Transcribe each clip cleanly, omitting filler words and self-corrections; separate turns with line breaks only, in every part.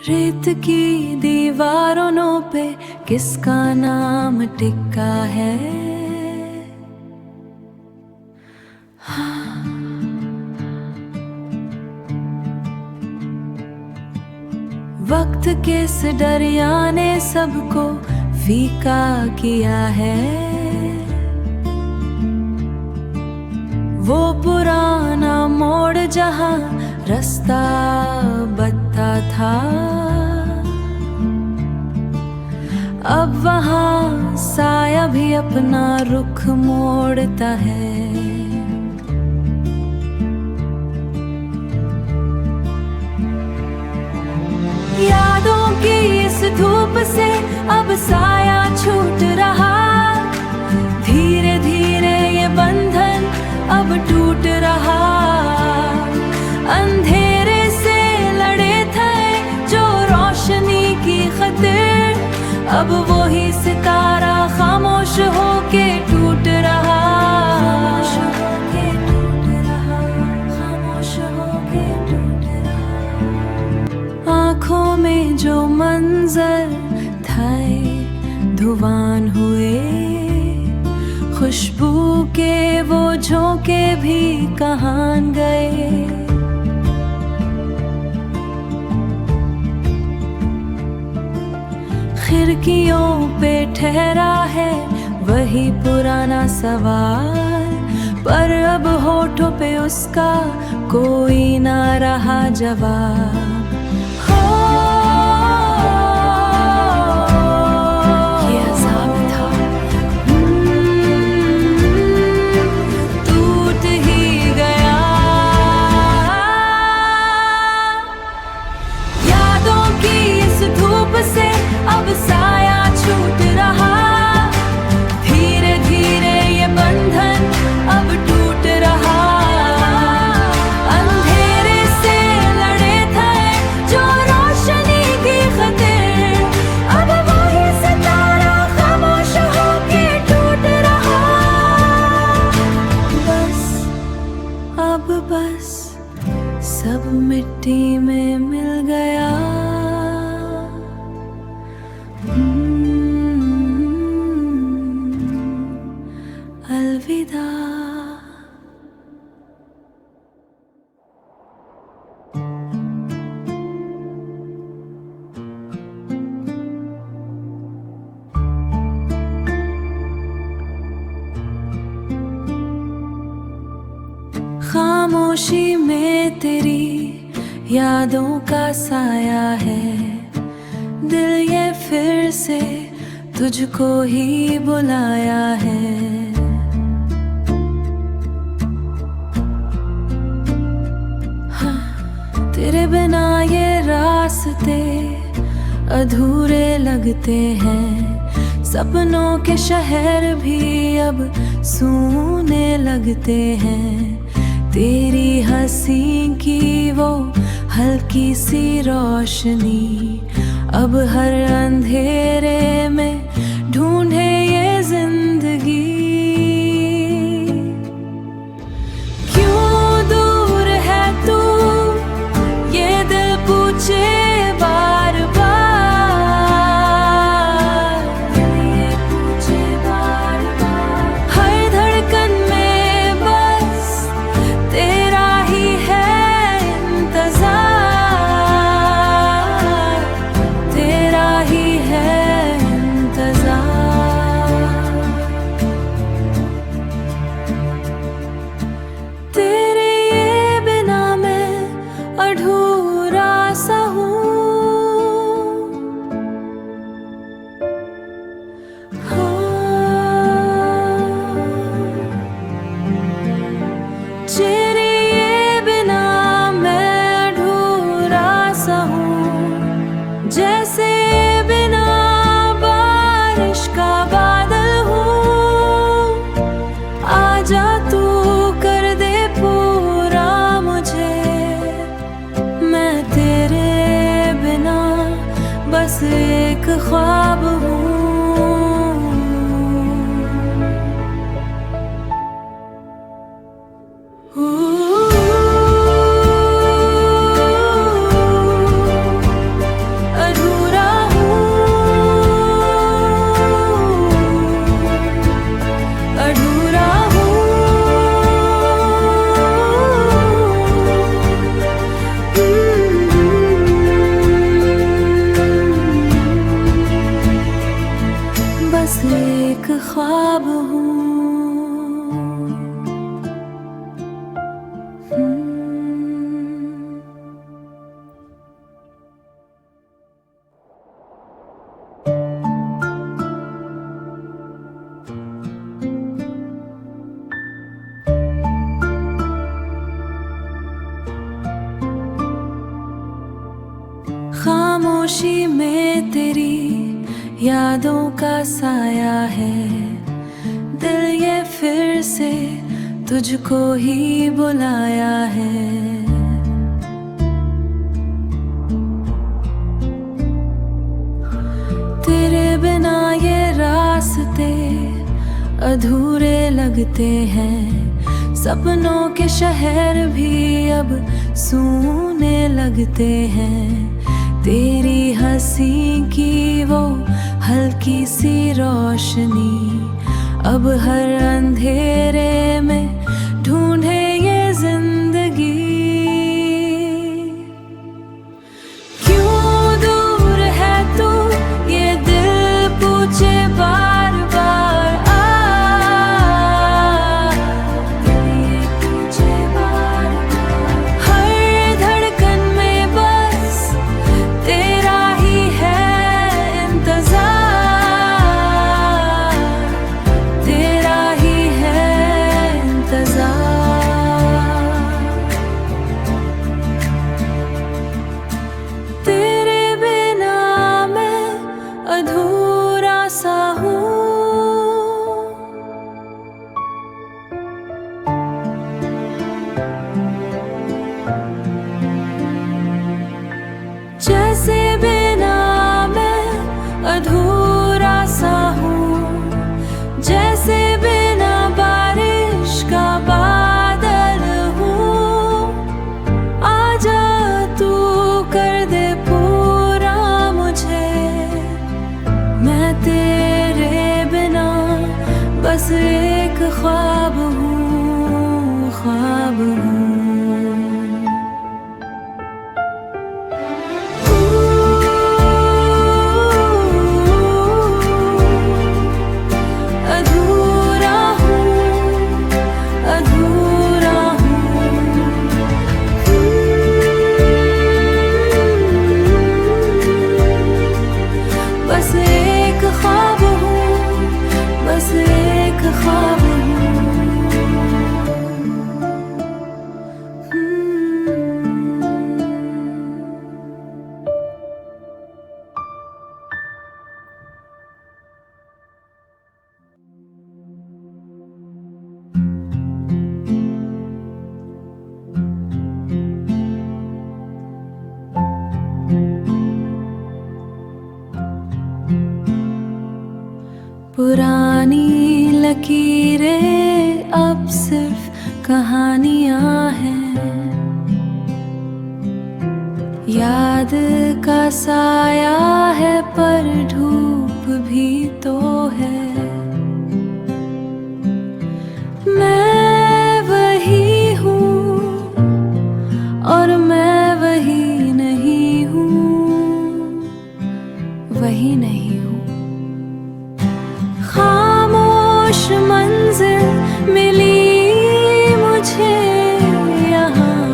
रेत की दीवारों पे किसका नाम टिका है? हाँ। वक्त के इस दरिया ने सबको फीका किया है। वो पुराना मोड़ जहाँ रास्ता बता था, अब वहाँ साया भी अपना रुख मोड़ता है। यादों की इस धूप से अब साया छूट रहा, धीरे धीरे ये बंधन अब टूट रहा। अंधेरे से लड़े थे जो रोशनी की खातिर, अब वो ही सितारा खामोश होके टूट रहा। खामोश होके टूट रहा, खामोश होके टूट रहा। आँखों में जो मंजर थे धुआं हुए, खुशबू के वो झोंके भी कहाँ गए। खिड़कियों पे ठहरा है वही पुराना सवाल, पर अब होठों पे उसका कोई ना रहा जवाब। अब साया छूट रहा, धीरे धीरे ये बंधन अब टूट रहा। अंधेरे से लड़े थे जो रोशनी की खातिर, अब वही सितारा खामोश होके टूट रहा। बस अब बस सब मिट्टी में मिल गया। अलविदा। खामोशी में तेरी यादों का साया है, दिल ये फिर से तुझको ही बुलाया है। हाँ, तेरे बिना ये रास्ते अधूरे लगते हैं, सपनों के शहर भी अब सूने लगते हैं। तेरी हंसी की वो हल्की सी रोशनी अब हर अंधेरे में ढूंढे ये जिंदगी। क्यों दूर है तू ये दिल पूछे बार बार, ये पूछे बार बार। हर धड़कन में बस तेरा ही है इंतजार, जैसे बिना बारिश का बादल हूँ। आजा तू कर दे पूरा मुझे, मैं तेरे बिना बस एक ख्वाब हूँ। ख्वाब हूँ। खामोशी में तेरी यादों का साया है, दिल ये फिर से तुझको ही बुलाया है। तेरे बिना ये रास्ते अधूरे लगते हैं, सपनों के शहर भी अब सूने लगते हैं। तेरी हंसी की वो हल्की सी रोशनी अब हर अंधेरे में ढूंढे ये जिंदगी। क्यों दूर है तू ये दिल पूछे बार बार, ये पूछे बार बार। हर धड़कन में बस तेरा ही है इंतजार, तेरा ही है इंतजार। तेरे बिना मैं अधूरा सा हूँ। जैसे बिना मैं अधूरा सा हूँ, जैसे बिना बारिश का बादल हूँ। आजा तू कर दे पूरा मुझे, मैं तेरे बिना बस एक ख्वाब हूँ, ख्वाब हूँ। अधूरा हूँ, अधूरा हूँ। बस एक ख्वाब हूँ, बस एक ख्वाब हूँ। पुरानी लकीरें अब सिर्फ कहानियां हैं, याद का साया है पर धूप भी तो है। मैं वही हूँ और मैं वही नहीं हूँ, वही नहीं हूँ। खामोश मंजिल मिली मुझे यहाँ,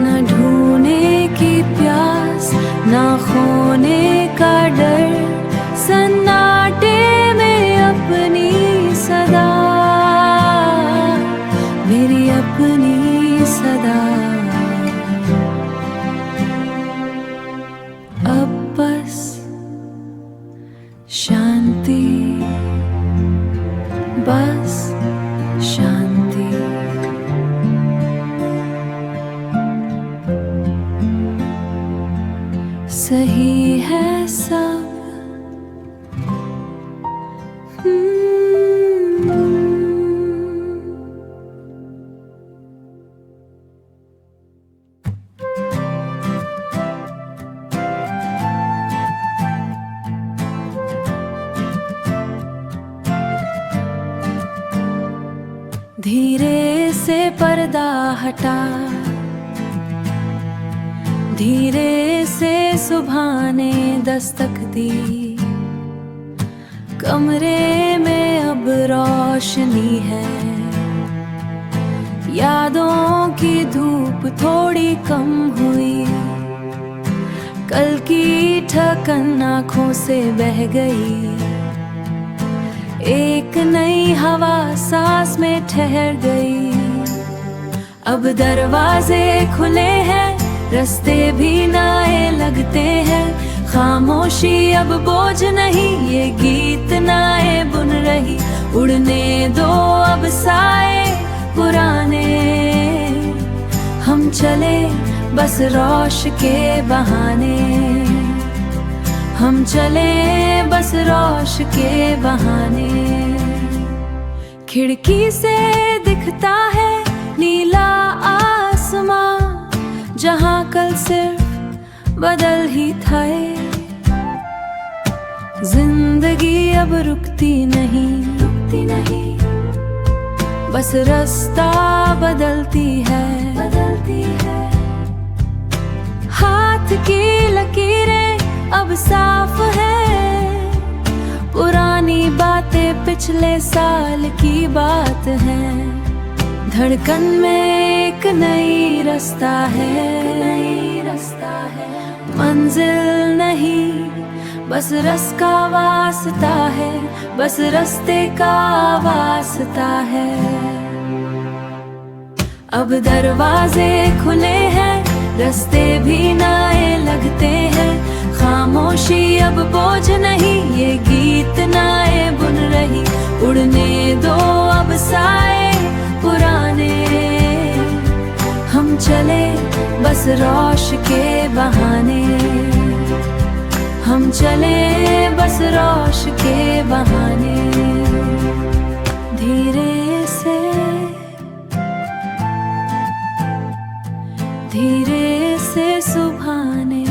न ढूंढने की प्यास न खोने का डर, सन्नाटे में अपनी सदा, मेरी अपनी सदा। अब बस शांति, बस शांति। सही है सब। धीरे से पर्दा हटा, धीरे से सुबह ने दस्तक दी, कमरे में अब रोशनी है। यादों की धूप थोड़ी कम हुई, कल की ठकन आँखों से बह गई। एक नई हवा सांस में ठहर गई। अब दरवाजे खुले हैं, रास्ते भी नए लगते हैं। खामोशी अब बोझ नहीं, ये गीत नए बुन रही। उड़ने दो अब साए पुराने, हम चले बस रोश के बहाने। हम चले बस रोश के बहाने। खिड़की से दिखता है नीला आसमां, जहां कल सिर्फ बदल ही था। जिंदगी अब रुकती नहीं, बस रास्ता बदलती है। हाथ की लकीरें अब साफ है, पुरानी बातें पिछले साल की बात है। धड़कन में एक नई रास्ता है, मंजिल नहीं बस रस का वास्ता है, बस रास्ते का वास्ता है। अब दरवाजे खुले हैं, रास्ते भी नए लगते हैं। खामोशी अब बोझ नहीं, ये गीत नए बुन रही। उड़ने दो अब साए पुराने, हम चले बस रोश के बहाने। हम चले बस रोश के बहाने। धीरे से सुभाने।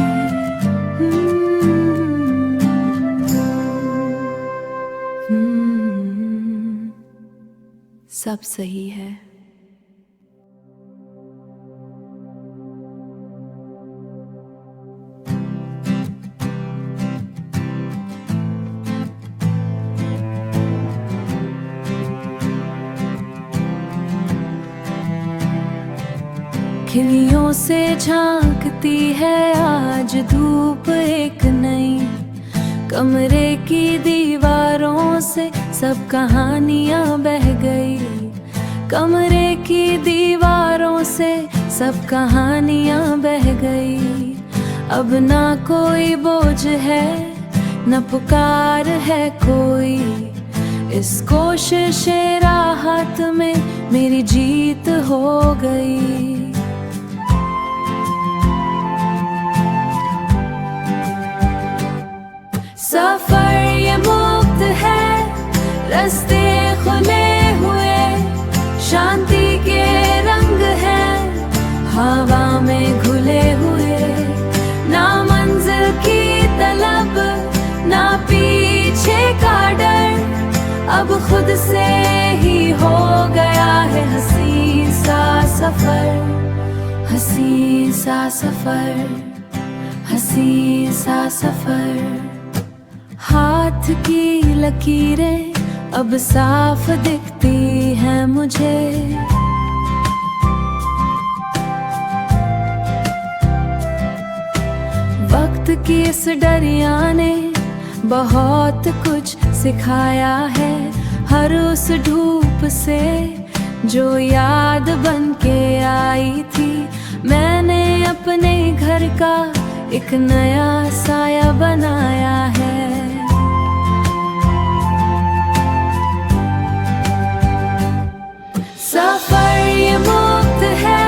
सब सही है। खिड़कियों से झांकती है आज धूप एक नई। कमरे की दीवारों से सब कहानियां बह गई। कमरे की दीवारों से सब कहानियां बह गई। अब ना कोई बोझ है, न पुकार है कोई। इस कोशिश राहत में मेरी जीत हो गई। सफर ये मुक्त है, रास्ते खुले हुए। शांति के रंग हैं हवा में घुले हुए। ना मंजिल की तलब, ना पीछे का डर। अब खुद से ही हो गया है हसीन सा सफर। हसीन सा सफर, हसीन सा सफर। हाथ की लकीरें अब साफ दिखती हैं मुझे। वक्त की इस दरिया ने बहुत कुछ सिखाया है। हर उस धूप से जो याद बन के आई थी, मैंने अपने घर का एक नया साया बनाया है। सफर ये मुक्त है,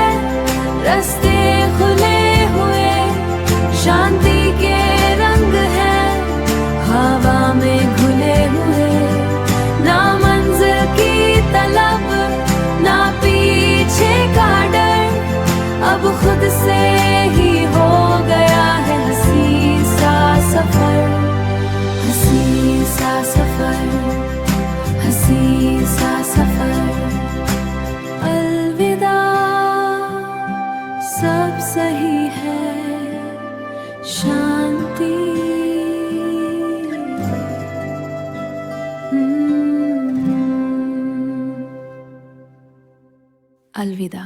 रास्ते खुले हुए। शांति के रंग हैं हवा में घुले हुए। ना मंजिल की तलब, ना पीछे का डर। अब खुद से ही हो गया है हसीन सा सफर। हसीन सा सफर, हसीन सा सफर। अलविदा, सब सही है। शांति। अलविदा।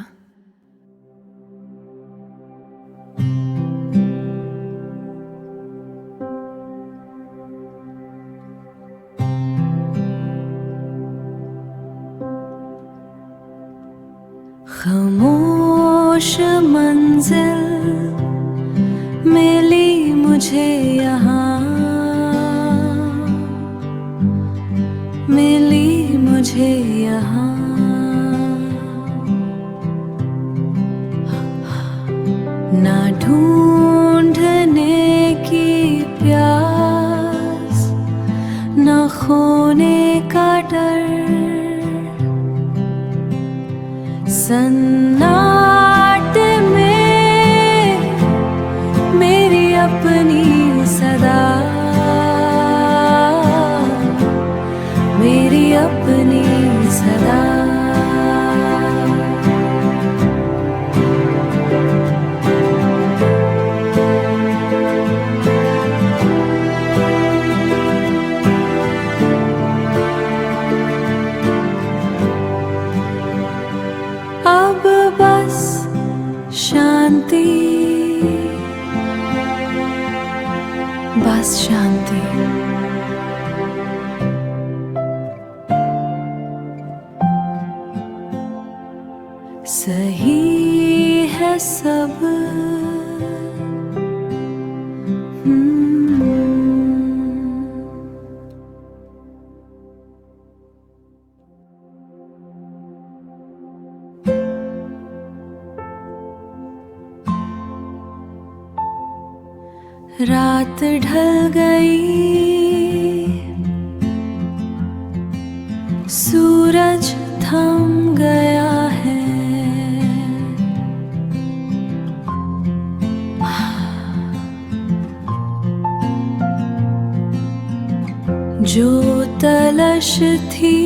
खामोश मंजिल मिली मुझे यहाँ, मिली मुझे यहाँ। ना ढूंढने की प्यास, ना खोने का डर, सन्नाटे में मेरी अपनी सदा, मेरी अपनी सदा। अब बस शांति, बस शांति। सही है सब, रात ढल गई, सूरज थम गया है। जो तलश थी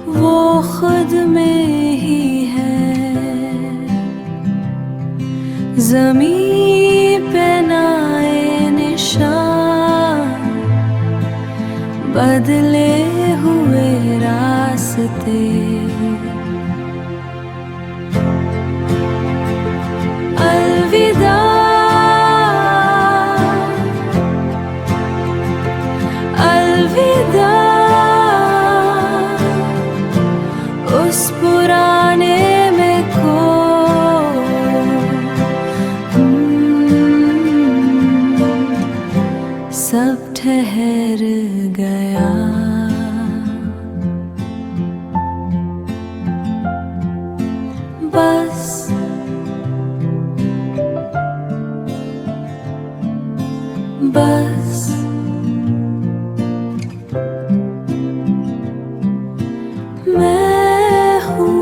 वो खुद में ही है, ज़मीं पे नाए निशान, बदले हुए रास्ते। अलविदा, अलविदा उस पुराने में खो, सब ठहर गया। बस बस मैं हूँ।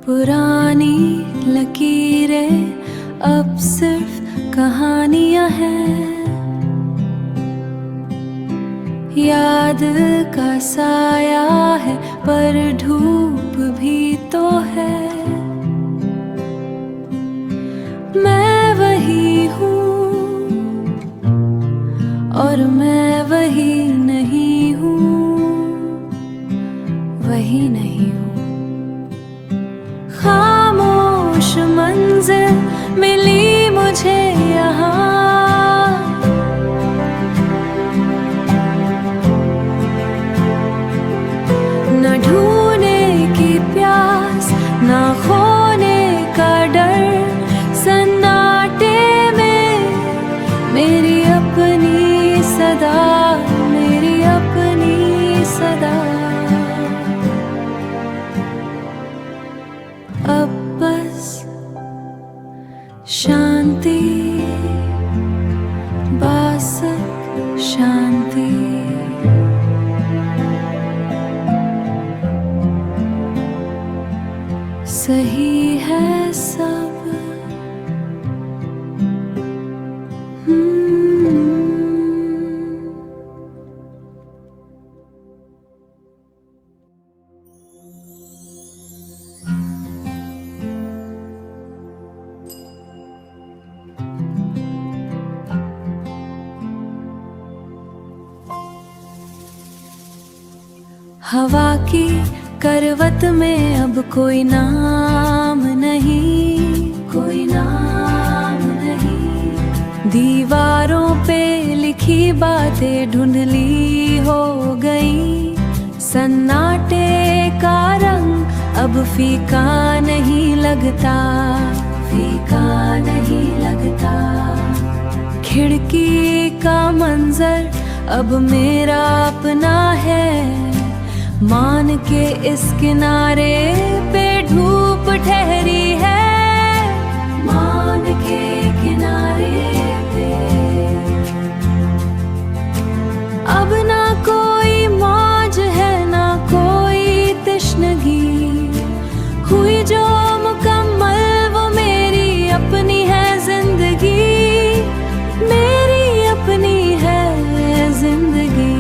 पुरानी लकीरें अब सिर्फ कहानियां हैं, याद का साया है पर धूप भी तो है। मैं वही हूँ और मैं वही नहीं हूँ, वही नहीं हूँ। खामोश मंजिल मिली मुझे यहाँ, न ढूंढने की प्यास, न खोने का डर, सन्नाटे में मेरी अपनी सदा, मेरी अपनी सदा। अब बस शांति, सही है सब। हवा की करवत में अब कोई नाम नहीं, कोई नाम नहीं। दीवारों पे लिखी बातें धुंधली हो गई। सन्नाटे का रंग अब फीका नहीं लगता, फीका नहीं लगता। खिड़की का मंजर अब मेरा अपना है। मान के इस किनारे पे धूप ठहरी है, मान के किनारे पे। अब ना कोई मौज है ना कोई तश्नगी, हुई जो मुकम्मल वो मेरी अपनी है जिंदगी, मेरी अपनी है जिंदगी।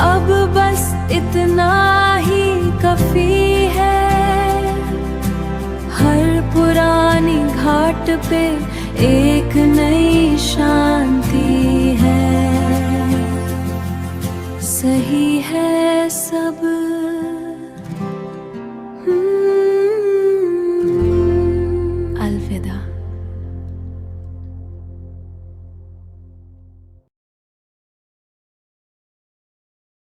अब बस इतना ही काफी है। हर पुरानी घाट पे एक नई शांति है। सही है सब। अलविदा।